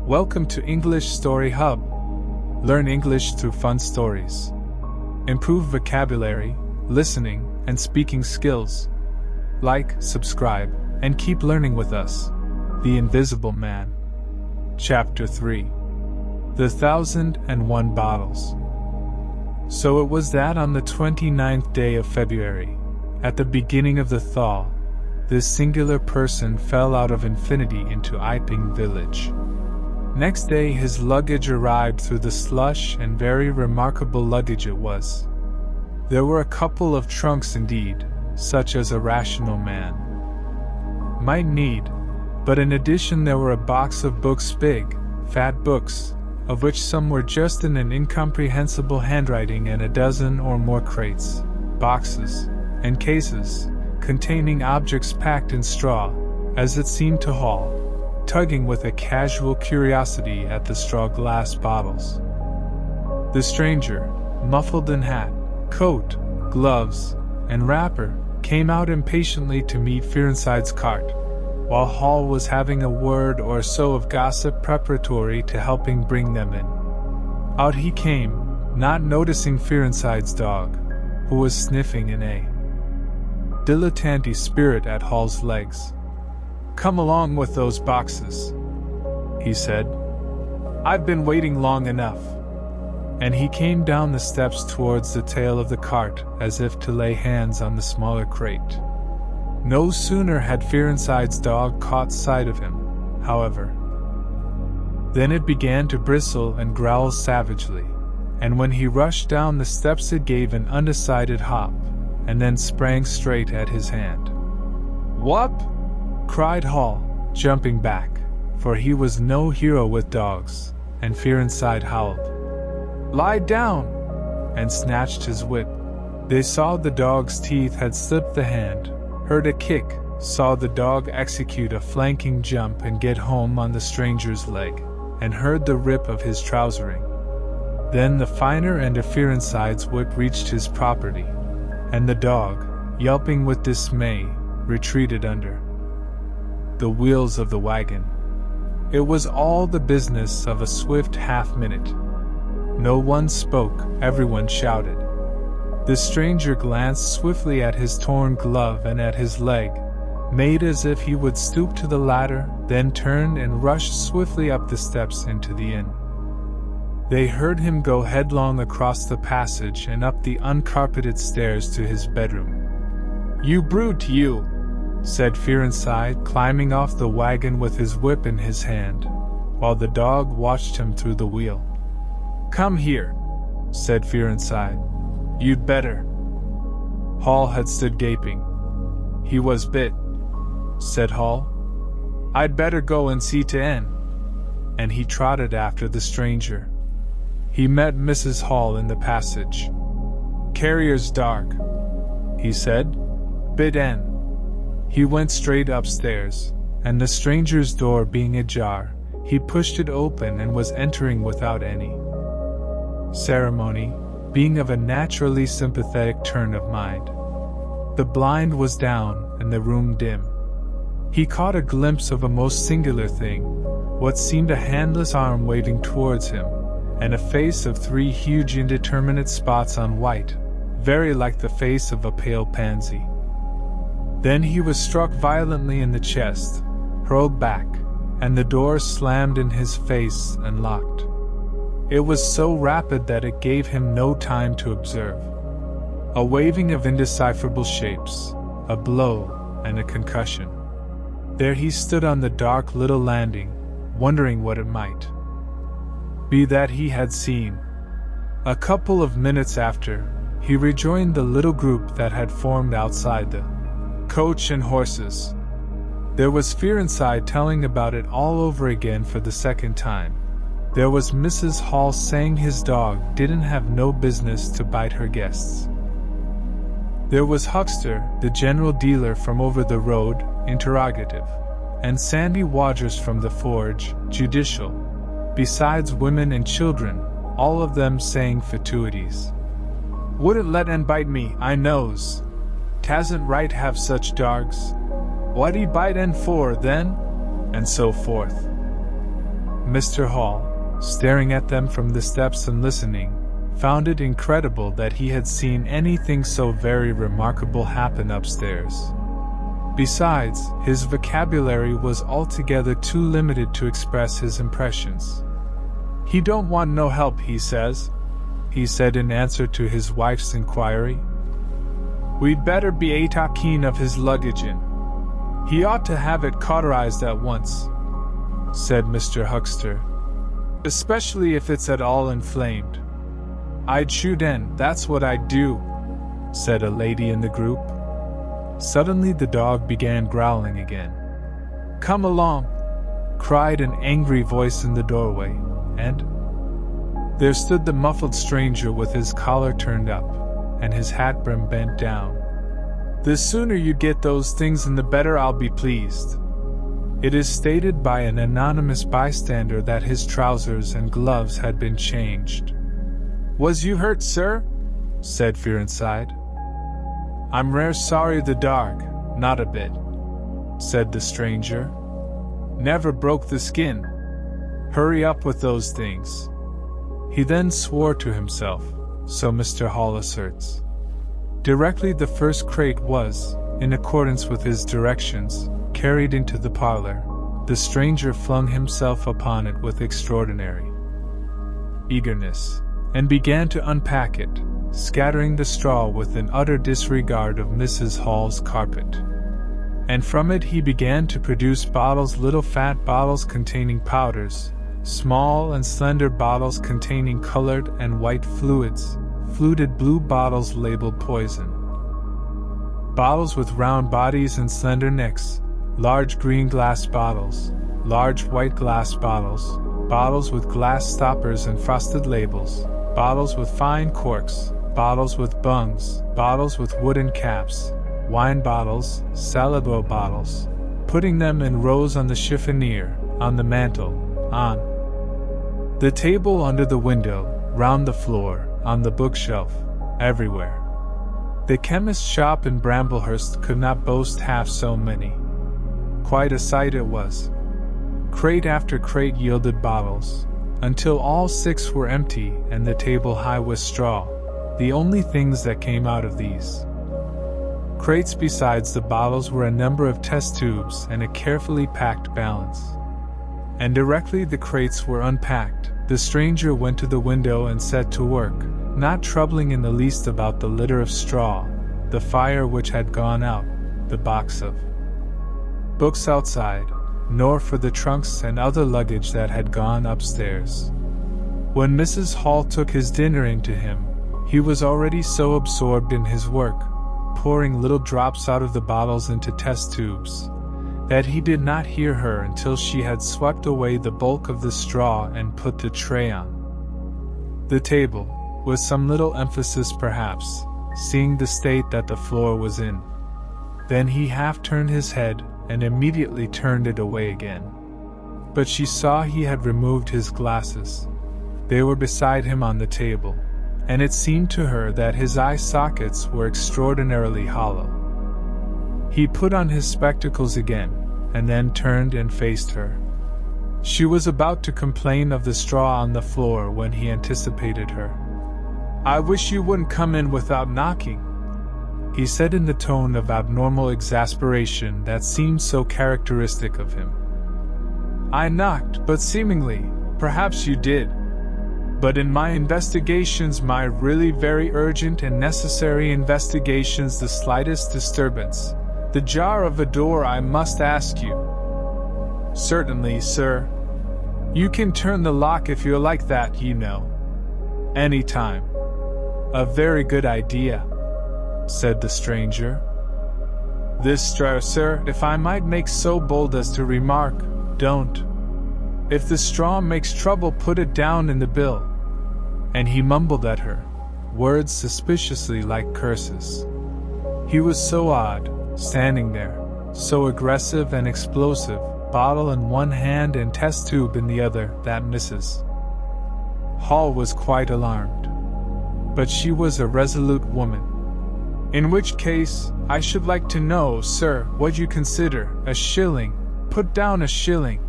Welcome to English Story Hub. Learn English through fun stories. Improve vocabulary, listening, and speaking skills. Like, subscribe, and keep learning with us. The Invisible Man. Chapter 3. The 1001 Bottles. So it was that on the 29th day of February, at the beginning of the thaw, this singular person fell out of infinity into Iping village. Next day his luggage arrived through the slush, and very remarkable luggage it was. There were a couple of trunks indeed, such as a rational man might need, but in addition there were a box of books, big, fat books, of which some were just in an incomprehensible handwriting, and a dozen or more crates, boxes, and cases, containing objects packed in straw, as it seemed to Hall, tugging with a casual curiosity at the straw glass bottles. The stranger, muffled in hat, coat, gloves, and wrapper, came out impatiently to meet Fearenside's cart, while Hall was having a word or so of gossip preparatory to helping bring them in. Out he came, not noticing Fearenside's dog, who was sniffing in a dilettante spirit at Hall's legs. "Come along with those boxes," he said. "I've been waiting long enough." And he came down the steps towards the tail of the cart, as if to lay hands on the smaller crate. No sooner had Fearenside's dog caught sight of him, however, than it began to bristle and growl savagely, and when he rushed down the steps it gave an undecided hop, and then sprang straight at his hand. "Whup!" cried Hall, jumping back, for he was no hero with dogs, and Fearenside howled, "Lie down!" and snatched his whip. They saw the dog's teeth had slipped the hand, heard a kick, saw the dog execute a flanking jump and get home on the stranger's leg, and heard the rip of his trousering. Then the finer end of Fearenside's whip reached his property, and the dog, yelping with dismay, retreated under the wheels of the wagon. It was all the business of a swift half-minute. No one spoke, everyone shouted. The stranger glanced swiftly at his torn glove and at his leg, made as if he would stoop to the latter, then turned and rushed swiftly up the steps into the inn. They heard him go headlong across the passage and up the uncarpeted stairs to his bedroom. "You brute, you!" said Fearenside, climbing off the wagon with his whip in his hand, while the dog watched him through the wheel. "Come here," said Fearenside. "You'd better." Hall had stood gaping. "He was bit," said Hall. "I'd better go and see to N." And he trotted after the stranger. He met Mrs. Hall in the passage. "Carrier's dark," he said. "Bid N." He went straight upstairs, and the stranger's door being ajar, he pushed it open and was entering without any ceremony, being of a naturally sympathetic turn of mind. The blind was down, and the room dim. He caught a glimpse of a most singular thing, what seemed a handless arm waving towards him, and a face of three huge indeterminate spots on white, very like the face of a pale pansy. Then he was struck violently in the chest, hurled back, and the door slammed in his face and locked. It was so rapid that it gave him no time to observe. A waving of indecipherable shapes, a blow, and a concussion. There he stood on the dark little landing, wondering what it might be that he had seen. A couple of minutes after, he rejoined the little group that had formed outside the coach and horses. There was Fearenside telling about it all over again for the second time. There was Mrs. Hall saying his dog didn't have no business to bite her guests. There was Huckster, the general dealer from over the road, interrogative, and Sandy Wadgers from the forge, judicial, besides women and children, all of them saying fatuities. "Wouldn't let en bite me, I knows. Tasn't right have such dogs. What'd he bite en for, then?" and so forth. Mr. Hall, staring at them from the steps and listening, found it incredible that he had seen anything so very remarkable happen upstairs. Besides, his vocabulary was altogether too limited to express his impressions. "He don't want no help, he says," he said in answer to his wife's inquiry. "We'd better be a talking of his luggage in. He ought to have it cauterized at once," said Mr. Huckster. "Especially if it's at all inflamed." "I'd shoot in, that's what I'd do," said a lady in the group. Suddenly the dog began growling again. "Come along!" cried an angry voice in the doorway, and there stood the muffled stranger with his collar turned up, and his hat brim bent down. "The sooner you get those things in the better I'll be pleased." It is stated by an anonymous bystander that his trousers and gloves had been changed. "Was you hurt, sir?" said Fearenside. "I'm rare sorry the dark, not a bit," said the stranger. "Never broke the skin. Hurry up with those things." He then swore to himself, so Mr. Hall asserts. Directly the first crate was, in accordance with his directions, carried into the parlor, the stranger flung himself upon it with extraordinary eagerness, and began to unpack it, scattering the straw with an utter disregard of Mrs. Hall's carpet. And from it he began to produce bottles, little fat bottles containing powders, small and slender bottles containing colored and white fluids, fluted blue bottles labeled poison, bottles with round bodies and slender necks, large green glass bottles, large white glass bottles, bottles with glass stoppers and frosted labels, bottles with fine corks, bottles with bungs, bottles with wooden caps, wine bottles, salad bowl bottles, putting them in rows on the chiffonier, on the mantel, on the table under the window, round the floor, on the bookshelf, everywhere. The chemist's shop in Bramblehurst could not boast half so many. Quite a sight it was. Crate after crate yielded bottles, until all 6 were empty and the table high with straw, the only things that came out of these crates. Besides the bottles were a number of test tubes and a carefully packed balance. And directly the crates were unpacked, the stranger went to the window and set to work, not troubling in the least about the litter of straw, the fire which had gone out, the box of books outside, nor for the trunks and other luggage that had gone upstairs. When Mrs. Hall took his dinner in to him, he was already so absorbed in his work, pouring little drops out of the bottles into test tubes, that he did not hear her until she had swept away the bulk of the straw and put the tray on the table, with some little emphasis perhaps, seeing the state that the floor was in. Then he half turned his head, and immediately turned it away again. But she saw he had removed his glasses. They were beside him on the table, and it seemed to her that his eye sockets were extraordinarily hollow. He put on his spectacles again, and then turned and faced her. She was about to complain of the straw on the floor when he anticipated her. "I wish you wouldn't come in without knocking," he said in the tone of abnormal exasperation that seemed so characteristic of him. "I knocked, but seemingly, perhaps you did. But in my investigations, my really very urgent and necessary investigations, the slightest disturbance, the jar of a door, I must ask you." "Certainly, sir. You can turn the lock if you're like that, you know. Any time." "A very good idea," said the stranger. "This straw, sir, if I might make so bold as to remark, don't. If the straw makes trouble, put it down in the bill." And he mumbled at her, words suspiciously like curses. He was so odd, standing there, so aggressive and explosive, bottle in one hand and test tube in the other, that Mrs. Hall was quite alarmed. But she was a resolute woman. "In which case, I should like to know, sir, what you consider a shilling. Put down a shilling."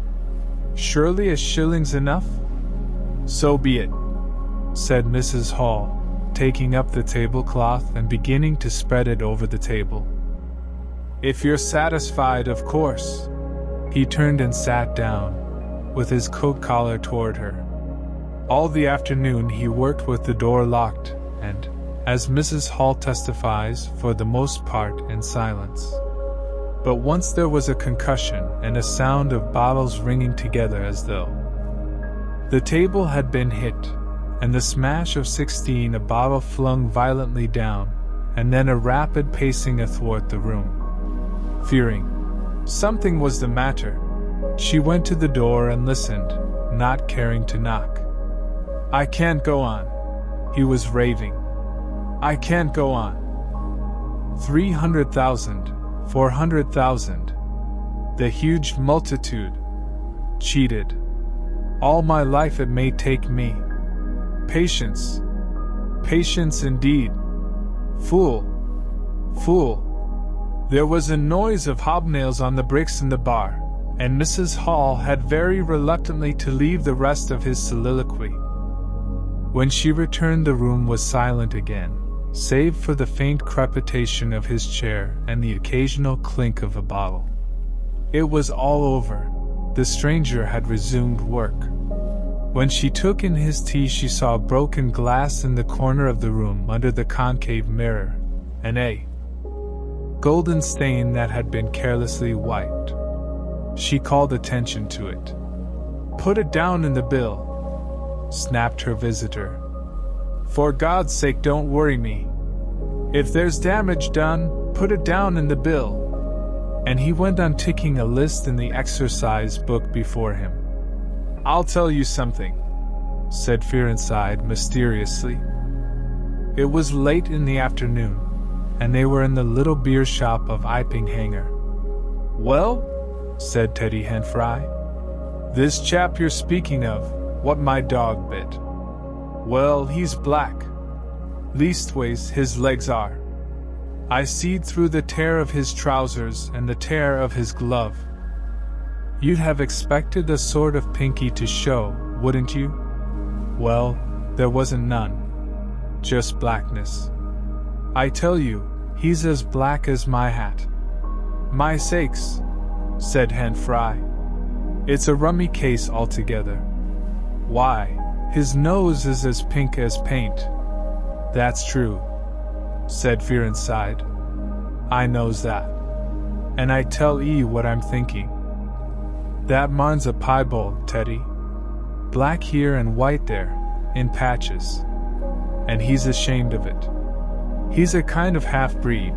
Surely a shilling's enough? So be it, said Mrs. Hall, taking up the tablecloth and beginning to spread it over the table. If you're satisfied, of course. He turned and sat down, with his coat collar toward her. All the afternoon he worked with the door locked, and, as Mrs. Hall testifies, for the most part in silence. But once there was a concussion and a sound of bottles ringing together as though the table had been hit, and the smash of 16, a bottle flung violently down, and then a rapid pacing athwart the room. Fearing something was the matter, she went to the door and listened, not caring to knock. I can't go on, he was raving. I can't go on. 300,000, 400,000. The huge multitude. Cheated. All my life it may take me. Patience. Patience indeed. Fool. Fool. There was a noise of hobnails on the bricks in the bar, and Mrs. Hall had very reluctantly to leave the rest of his soliloquy. When she returned, the room was silent again, save for the faint crepitation of his chair and the occasional clink of a bottle. It was all over. The stranger had resumed work. When she took in his tea, she saw broken glass in the corner of the room under the concave mirror, and a golden stain that had been carelessly wiped. She called attention to it. Put it down in the bill, snapped her visitor. For God's sake, don't worry me. If there's damage done, put it down in the bill. And he went on ticking a list in the exercise book before him. I'll tell you something, said Fearenside mysteriously. It was late in the afternoon, and they were in the little beer shop of Ipinghanger. Well, said Teddy Henfry, this chap you're speaking of, what my dog bit. Well, he's black. Leastways, his legs are. I seed through the tear of his trousers and the tear of his glove. You'd have expected a sort of pinky to show, wouldn't you? Well, there wasn't none. Just blackness. I tell you, he's as black as my hat. My sakes, said Henfry. It's a rummy case altogether. Why, his nose is as pink as paint. That's true, said Fearenside. I knows that. And I tell 'ee what I'm thinking. That man's a piebald, Teddy. Black here and white there, in patches. And he's ashamed of it. He's a kind of half-breed,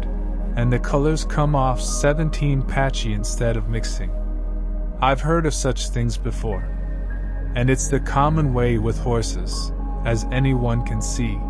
and the colors come off 17 patchy instead of mixing. I've heard of such things before. And it's the common way with horses, as anyone can see.